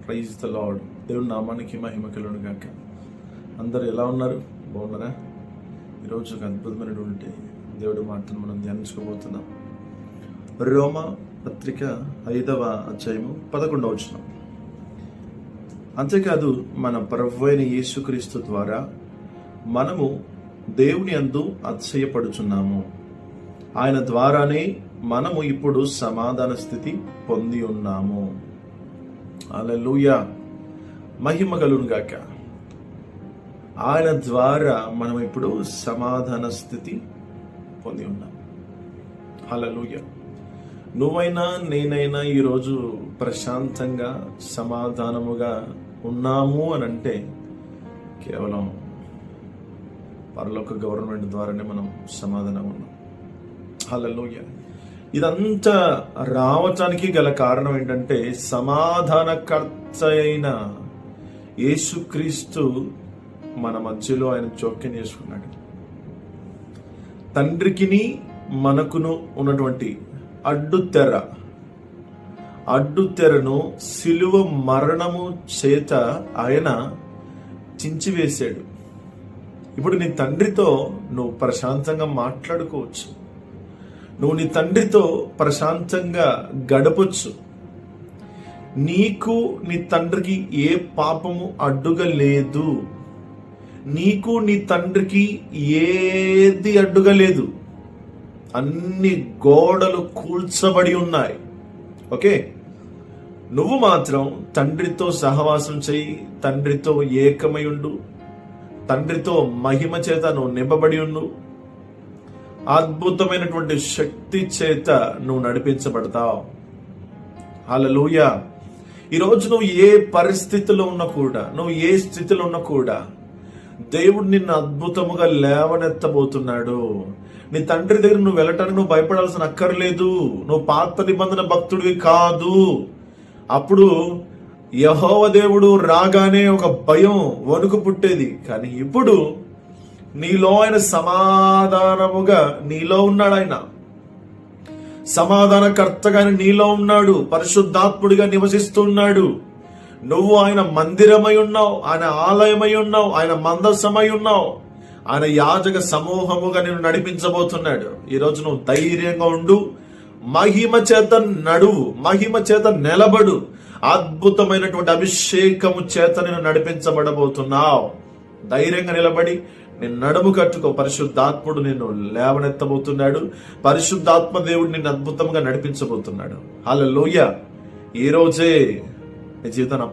Praise the lord. దేవుని నామానికి మహిమ కలుగును గాక. అందరూ ఎలా ఉన్నారు? బాగున్నారా? ఈరోజు ఒక అద్భుతమైనటువంటి దేవుడి మాటను మనం ధ్యానించుకోబోతున్నాం. రోమా పత్రిక 5వ అధ్యాయము 11వ వచనం. అంతేకాదు మన ప్రభువైన అయిన యేసుక్రీస్తు ద్వారా మనము దేవుని యందు అతిశయపడుచున్నాము. ఆయన ద్వారానే మనము ఇప్పుడు సమాధాన స్థితి పొంది ఉన్నాము. హల్లెలూయా, మహిమ కలుగును గాక. ఆయన ద్వారా మనం ఇప్పుడు సమాధాన స్థితి పొంది ఉన్నాం. హల్లెలూయా. నువ్వైనా నేనైనా ఈరోజు ప్రశాంతంగా సమాధానముగా ఉన్నాము అని అంటే కేవలం పరలోక గవర్నమెంట్ ద్వారానే మనం సమాధానం ఉన్నాం. హల్లెలూయా. ఇదంతా రావటానికి గల కారణం ఏంటంటే సమాధానకర్త అయిన యేసుక్రీస్తు మన మధ్యలో ఆయన జోక్యం చేసుకున్నాడు. తండ్రికిని మనకును ఉన్నటువంటి అడ్డుతెరను సిలువ మరణము చేత ఆయన చించివేశాడు. ఇప్పుడు నీ తండ్రితో నువ్వు ప్రశాంతంగా మాట్లాడుకోవచ్చు. నువ్వు నీ తండ్రితో ప్రశాంతంగా గడపొచ్చు. నీకు నీ తండ్రికి ఏ పాపము అడ్డుగా లేదు. నీకు నీ తండ్రికి ఏది అడ్డుగా లేదు. అన్ని గోడలు కూల్చబడి ఉన్నాయి. ఓకే, నువ్వు మాత్రం తండ్రితో సహవాసం చెయ్యి, తండ్రితో ఏకమై ఉండు, తండ్రితో మహిమ చేత నువ్వు నింపబడి ఉండు. అద్భుతమైనటువంటి శక్తి చేత నువ్వు నడిపించబడతావు. హల్లెలూయా. ఈరోజు నువ్వు ఏ పరిస్థితిలో ఉన్నా కూడా, నువ్వు ఏ స్థితిలో ఉన్నా కూడా దేవుడు నిన్ను అద్భుతముగా లేవనెత్తబోతున్నాడు. నీ తండ్రి దగ్గర నువ్వు వెళ్ళటానికి నువ్వు భయపడాల్సిన అక్కర్లేదు. నువ్వు పాత నిబంధన భక్తుడివి కాదు. అప్పుడు యెహోవా దేవుడు రాగానే ఒక భయం, వణుకు పుట్టేది. కానీ ఇప్పుడు నీలో ఆయన సమాధానముగా నీలో ఉన్నాడు. ఆయన సమాధానకర్తగా నీలో ఉన్నాడు. పరిశుద్ధాత్ముడిగా నివసిస్తున్నాడు. నువ్వు ఆయన మందిరమై ఉన్నావు, ఆయన ఆలయమై ఉన్నావు, ఆయన మందసమై ఉన్నావు. ఆయన యాజక సమూహముగా నేను నడిపించబోతున్నాడు. ఈరోజు నువ్వు ధైర్యంగా ఉండు, మహిమ చేత నడువు, మహిమ చేత నిలబడు. అద్భుతమైనటువంటి అభిషేకము చేత నేను నడిపించబడబోతున్నావు. ధైర్యంగా నిలబడి నేను నడుము కట్టుకో. పరిశుద్ధాత్ముడు నిన్ను లేవనెత్తబోతున్నాడు. పరిశుద్ధాత్మ దేవుడు నిన్ను అద్భుతంగా నడిపించబోతున్నాడు. హల్లెలూయా. ఈ రోజే నీ జీవితాన్ని